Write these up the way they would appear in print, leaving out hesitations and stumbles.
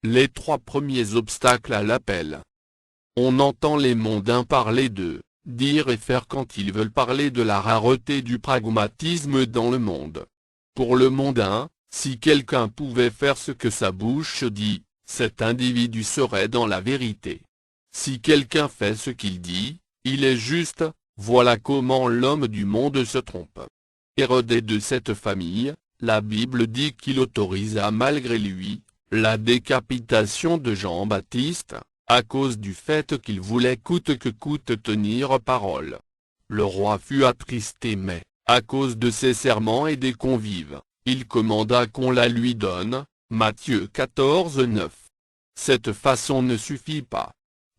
Les 3 premiers obstacles à l'appel. On entend les mondains parler de dire et faire quand ils veulent parler de la rareté du pragmatisme dans le monde. Pour le mondain, si quelqu'un pouvait faire ce que sa bouche dit, cet individu serait dans la vérité. Si quelqu'un fait ce qu'il dit, il est juste. Voilà comment l'homme du monde se trompe. Hérode est de cette famille. La Bible dit qu'il autorisa malgré lui la décapitation de Jean-Baptiste, à cause du fait qu'il voulait coûte que coûte tenir parole. Le roi fut attristé mais, à cause de ses serments et des convives, il commanda qu'on la lui donne. Matthieu 14:9. Cette façon ne suffit pas.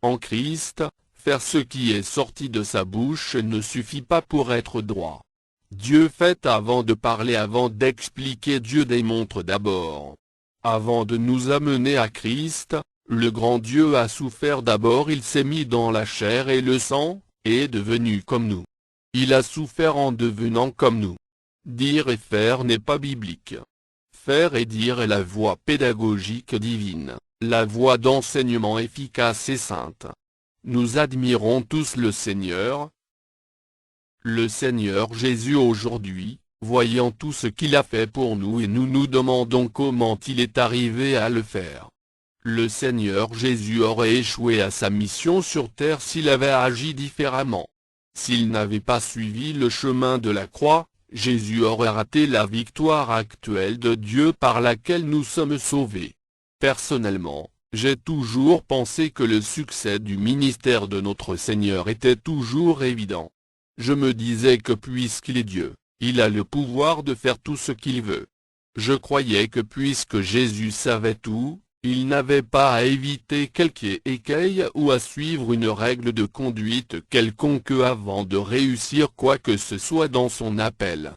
En Christ, faire ce qui est sorti de sa bouche ne suffit pas pour être droit. Dieu fait avant de parler, avant d'expliquer, Dieu démontre d'abord. Avant de nous amener à Christ, le grand Dieu a souffert d'abord, il s'est mis dans la chair et le sang, et est devenu comme nous. Il a souffert en devenant comme nous. Dire et faire n'est pas biblique. Faire et dire est la voie pédagogique divine, la voie d'enseignement efficace et sainte. Nous admirons tous le Seigneur Jésus aujourd'hui, voyant tout ce qu'il a fait pour nous, et nous nous demandons comment il est arrivé à le faire. Le Seigneur Jésus aurait échoué à sa mission sur terre s'il avait agi différemment. S'il n'avait pas suivi le chemin de la croix, Jésus aurait raté la victoire actuelle de Dieu par laquelle nous sommes sauvés. Personnellement, j'ai toujours pensé que le succès du ministère de notre Seigneur était toujours évident. Je me disais que puisqu'il est Dieu, il a le pouvoir de faire tout ce qu'il veut. Je croyais que puisque Jésus savait tout, il n'avait pas à éviter quelque écueil ou à suivre une règle de conduite quelconque avant de réussir quoi que ce soit dans son appel.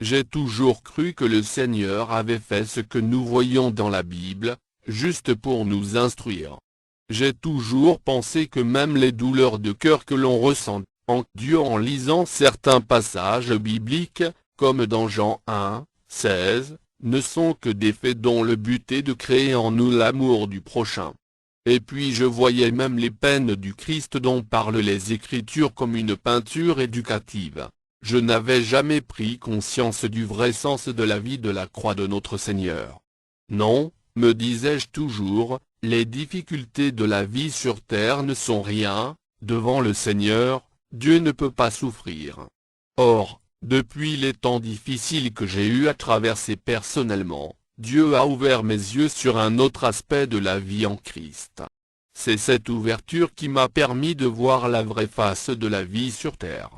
J'ai toujours cru que le Seigneur avait fait ce que nous voyons dans la Bible, juste pour nous instruire. J'ai toujours pensé que même les douleurs de cœur que l'on ressent en Dieu en lisant certains passages bibliques, comme dans Jean 1:16, ne sont que des faits dont le but est de créer en nous l'amour du prochain. Et puis je voyais même les peines du Christ dont parlent les Écritures comme une peinture éducative. Je n'avais jamais pris conscience du vrai sens de la vie de la croix de notre Seigneur. Non, me disais-je toujours, les difficultés de la vie sur terre ne sont rien, devant le Seigneur, Dieu ne peut pas souffrir. Or, depuis les temps difficiles que j'ai eu à traverser personnellement, Dieu a ouvert mes yeux sur un autre aspect de la vie en Christ. C'est cette ouverture qui m'a permis de voir la vraie face de la vie sur terre.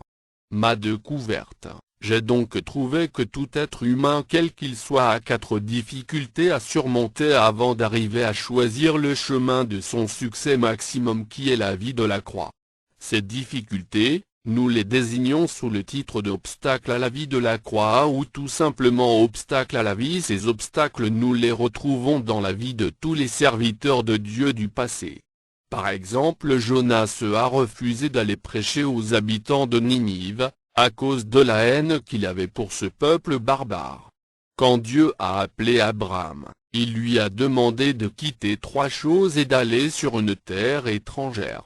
Ma découverte, j'ai donc trouvé que tout être humain quel qu'il soit a 4 difficultés à surmonter avant d'arriver à choisir le chemin de son succès maximum qui est la vie de la croix. Ces difficultés, nous les désignons sous le titre d'obstacles à la vie de la croix ou tout simplement obstacles à la vie. Ces obstacles nous les retrouvons dans la vie de tous les serviteurs de Dieu du passé. Par exemple, Jonas a refusé d'aller prêcher aux habitants de Ninive, à cause de la haine qu'il avait pour ce peuple barbare. Quand Dieu a appelé Abraham, il lui a demandé de quitter 3 choses et d'aller sur une terre étrangère.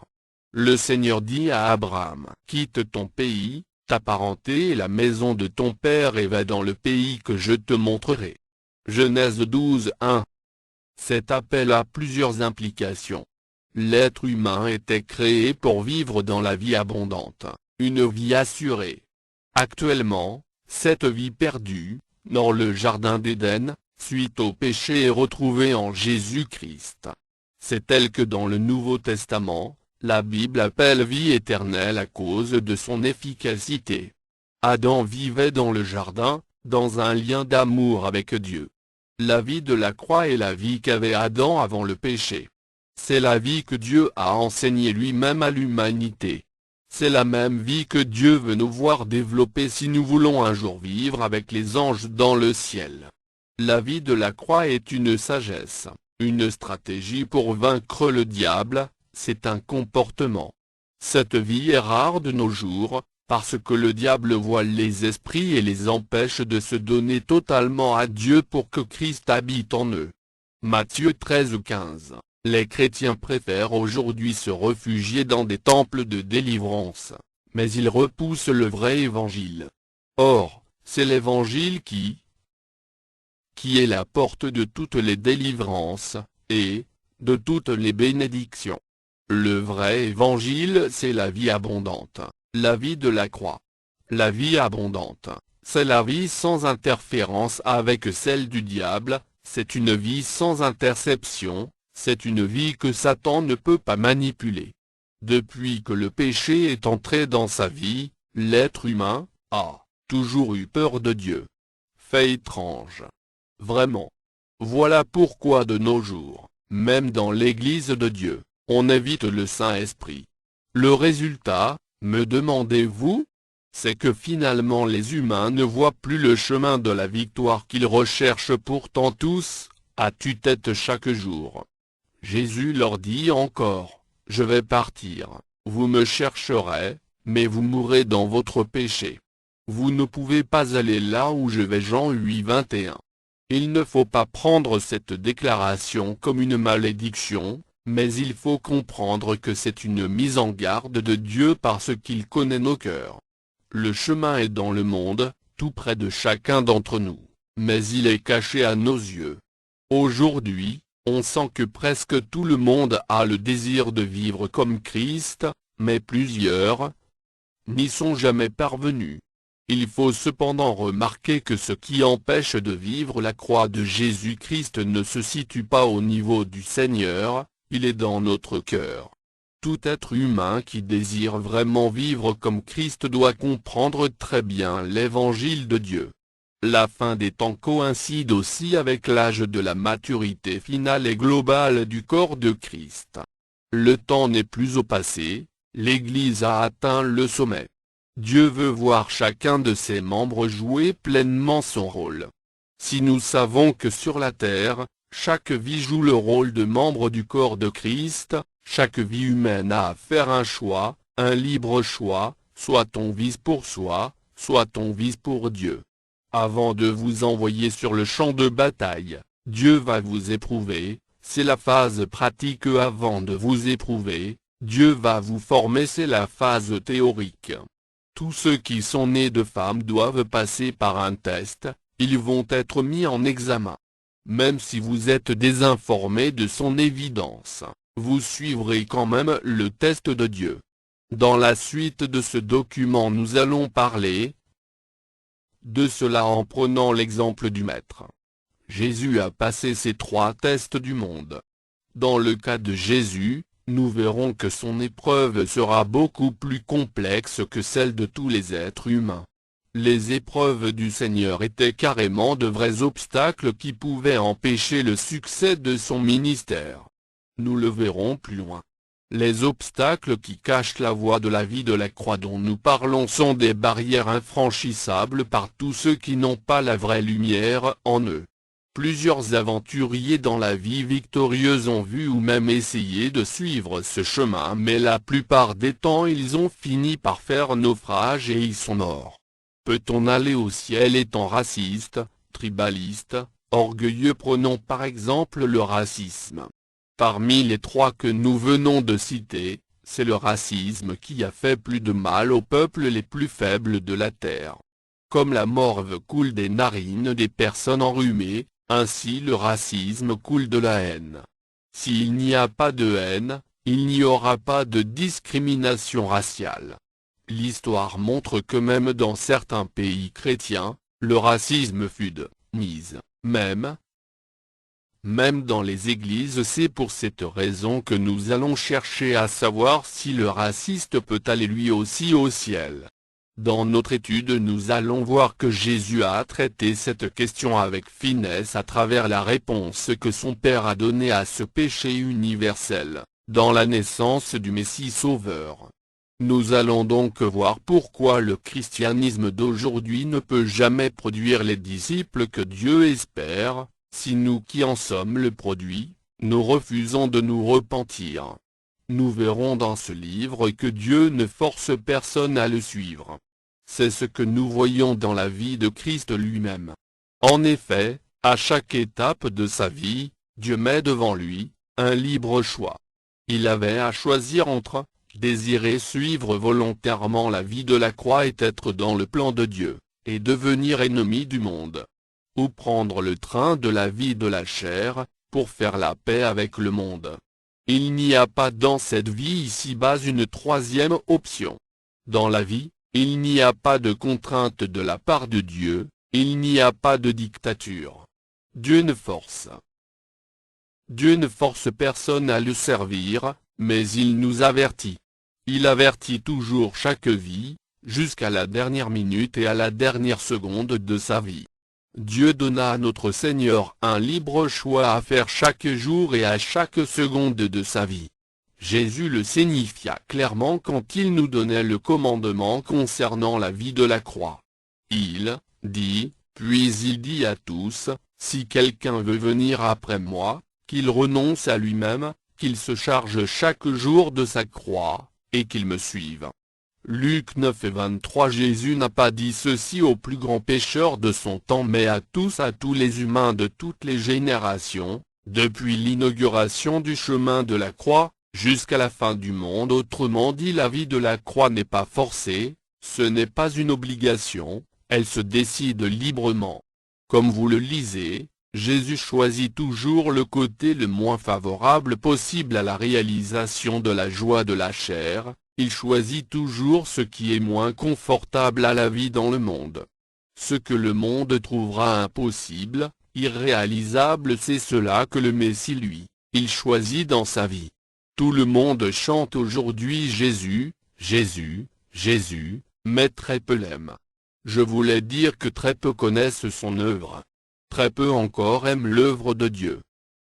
Le Seigneur dit à Abraham, quitte ton pays, ta parenté et la maison de ton père et va dans le pays que je te montrerai. Genèse 12:1. Cet appel a plusieurs implications. L'être humain était créé pour vivre dans la vie abondante, une vie assurée. Actuellement, cette vie perdue, dans le jardin d'Éden, suite au péché est retrouvée en Jésus-Christ. C'est elle que dans le Nouveau Testament, la Bible appelle vie éternelle à cause de son efficacité. Adam vivait dans le jardin, dans un lien d'amour avec Dieu. La vie de la croix est la vie qu'avait Adam avant le péché. C'est la vie que Dieu a enseignée lui-même à l'humanité. C'est la même vie que Dieu veut nous voir développer si nous voulons un jour vivre avec les anges dans le ciel. La vie de la croix est une sagesse, une stratégie pour vaincre le diable. C'est un comportement. Cette vie est rare de nos jours, parce que le diable voile les esprits et les empêche de se donner totalement à Dieu pour que Christ habite en eux. Matthieu 13:15. Les chrétiens préfèrent aujourd'hui se réfugier dans des temples de délivrance, mais ils repoussent le vrai évangile. Or, c'est l'évangile qui est la porte de toutes les délivrances, et de toutes les bénédictions. Le vrai évangile, c'est la vie abondante, la vie de la croix. La vie abondante, c'est la vie sans interférence avec celle du diable, c'est une vie sans interception, c'est une vie que Satan ne peut pas manipuler. Depuis que le péché est entré dans sa vie, l'être humain a toujours eu peur de Dieu. Fait étrange. Vraiment. Voilà pourquoi de nos jours, même dans l'Église de Dieu, on évite le Saint-Esprit. Le résultat, me demandez-vous? C'est que finalement les humains ne voient plus le chemin de la victoire qu'ils recherchent pourtant tous, à tue-tête chaque jour. Jésus leur dit encore, « Je vais partir, vous me chercherez, mais vous mourrez dans votre péché. Vous ne pouvez pas aller là où je vais. » Jean 8:21. Il ne faut pas prendre cette déclaration comme une malédiction, mais il faut comprendre que c'est une mise en garde de Dieu parce qu'il connaît nos cœurs. Le chemin est dans le monde, tout près de chacun d'entre nous, mais il est caché à nos yeux. Aujourd'hui, on sent que presque tout le monde a le désir de vivre comme Christ, mais plusieurs n'y sont jamais parvenus. Il faut cependant remarquer que ce qui empêche de vivre la croix de Jésus-Christ ne se situe pas au niveau du Seigneur, il est dans notre cœur. Tout être humain qui désire vraiment vivre comme Christ doit comprendre très bien l'évangile de Dieu. La fin des temps coïncide aussi avec l'âge de la maturité finale et globale du corps de Christ. Le temps n'est plus au passé, l'Église a atteint le sommet. Dieu veut voir chacun de ses membres jouer pleinement son rôle. Si nous savons que sur la terre, chaque vie joue le rôle de membre du corps de Christ, chaque vie humaine a à faire un choix, un libre choix, soit on vise pour soi, soit on vise pour Dieu. Avant de vous envoyer sur le champ de bataille, Dieu va vous éprouver, c'est la phase pratique. Avant de vous éprouver, Dieu va vous former, c'est la phase théorique. Tous ceux qui sont nés de femmes doivent passer par un test, ils vont être mis en examen. Même si vous êtes désinformé de son évidence, vous suivrez quand même le test de Dieu. Dans la suite de ce document nous allons parler de cela en prenant l'exemple du Maître. Jésus a passé ces 3 tests du monde. Dans le cas de Jésus, nous verrons que son épreuve sera beaucoup plus complexe que celle de tous les êtres humains. Les épreuves du Seigneur étaient carrément de vrais obstacles qui pouvaient empêcher le succès de son ministère. Nous le verrons plus loin. Les obstacles qui cachent la voie de la vie de la croix dont nous parlons sont des barrières infranchissables par tous ceux qui n'ont pas la vraie lumière en eux. Plusieurs aventuriers dans la vie victorieuse ont vu ou même essayé de suivre ce chemin, mais la plupart des temps ils ont fini par faire naufrage et ils sont morts. Peut-on aller au ciel étant raciste, tribaliste, orgueilleux? Prenons par exemple le racisme. Parmi les 3 que nous venons de citer, c'est le racisme qui a fait plus de mal aux peuples les plus faibles de la terre. Comme la morve coule des narines des personnes enrhumées, ainsi le racisme coule de la haine. S'il n'y a pas de haine, il n'y aura pas de discrimination raciale. L'histoire montre que même dans certains pays chrétiens, le racisme fut de mise, même dans les églises. C'est pour cette raison que nous allons chercher à savoir si le raciste peut aller lui aussi au ciel. Dans notre étude nous allons voir que Jésus a traité cette question avec finesse à travers la réponse que son Père a donnée à ce péché universel, dans la naissance du Messie Sauveur. Nous allons donc voir pourquoi le christianisme d'aujourd'hui ne peut jamais produire les disciples que Dieu espère, si nous qui en sommes le produit, nous refusons de nous repentir. Nous verrons dans ce livre que Dieu ne force personne à le suivre. C'est ce que nous voyons dans la vie de Christ lui-même. En effet, à chaque étape de sa vie, Dieu met devant lui un libre choix. Il avait à choisir entre désirer suivre volontairement la vie de la croix et être dans le plan de Dieu, et devenir ennemi du monde, ou prendre le train de la vie de la chair, pour faire la paix avec le monde. Il n'y a pas dans cette vie ici-bas une troisième option. Dans la vie, il n'y a pas de contrainte de la part de Dieu, il n'y a pas de dictature. Dieu ne force personne à le servir, mais il nous avertit. Il avertit toujours chaque vie, jusqu'à la dernière minute et à la dernière seconde de sa vie. Dieu donna à notre Seigneur un libre choix à faire chaque jour et à chaque seconde de sa vie. Jésus le signifia clairement quand il nous donnait le commandement concernant la vie de la croix. Il dit, puis il dit à tous, si quelqu'un veut venir après moi, qu'il renonce à lui-même, qu'il se charge chaque jour de sa croix, et qu'il me suive. Luc 9 et 23. Jésus n'a pas dit ceci aux plus grands pécheurs de son temps mais à tous les humains de toutes les générations, depuis l'inauguration du chemin de la croix, jusqu'à la fin du monde. Autrement dit, la vie de la croix n'est pas forcée, ce n'est pas une obligation, elle se décide librement. Comme vous le lisez, Jésus choisit toujours le côté le moins favorable possible à la réalisation de la joie de la chair. Il choisit toujours ce qui est moins confortable à la vie dans le monde. Ce que le monde trouvera impossible, irréalisable, c'est cela que le Messie lui, il choisit dans sa vie. Tout le monde chante aujourd'hui Jésus, Jésus, Jésus, mais très peu l'aiment. Je voulais dire que très peu connaissent son œuvre. Très peu encore aiment l'œuvre de Dieu.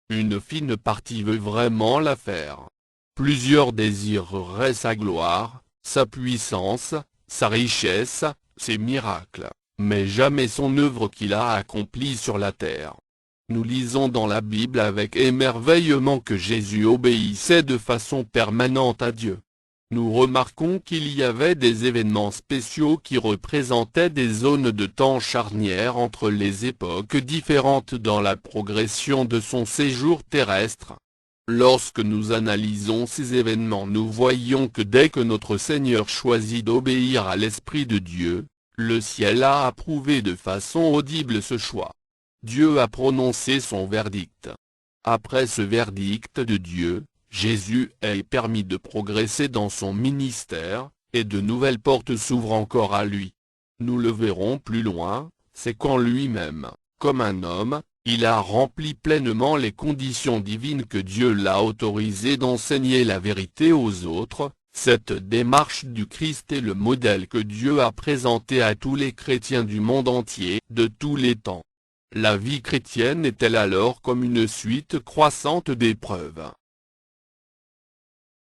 Une fine partie veut vraiment la faire. Plusieurs désireraient sa gloire, sa puissance, sa richesse, ses miracles, mais jamais son œuvre qu'il a accomplie sur la terre. Nous lisons dans la Bible avec émerveillement que Jésus obéissait de façon permanente à Dieu. Nous remarquons qu'il y avait des événements spéciaux qui représentaient des zones de temps charnières entre les époques différentes dans la progression de son séjour terrestre. Lorsque nous analysons ces événements, nous voyons que dès que notre Seigneur choisit d'obéir à l'Esprit de Dieu, le ciel a approuvé de façon audible ce choix. Dieu a prononcé son verdict. Après ce verdict de Dieu, Jésus est permis de progresser dans son ministère, et de nouvelles portes s'ouvrent encore à lui. Nous le verrons plus loin, c'est qu'en lui-même, comme un homme, il a rempli pleinement les conditions divines que Dieu l'a autorisé d'enseigner la vérité aux autres. Cette démarche du Christ est le modèle que Dieu a présenté à tous les chrétiens du monde entier, de tous les temps. La vie chrétienne est-elle alors comme une suite croissante d'épreuves?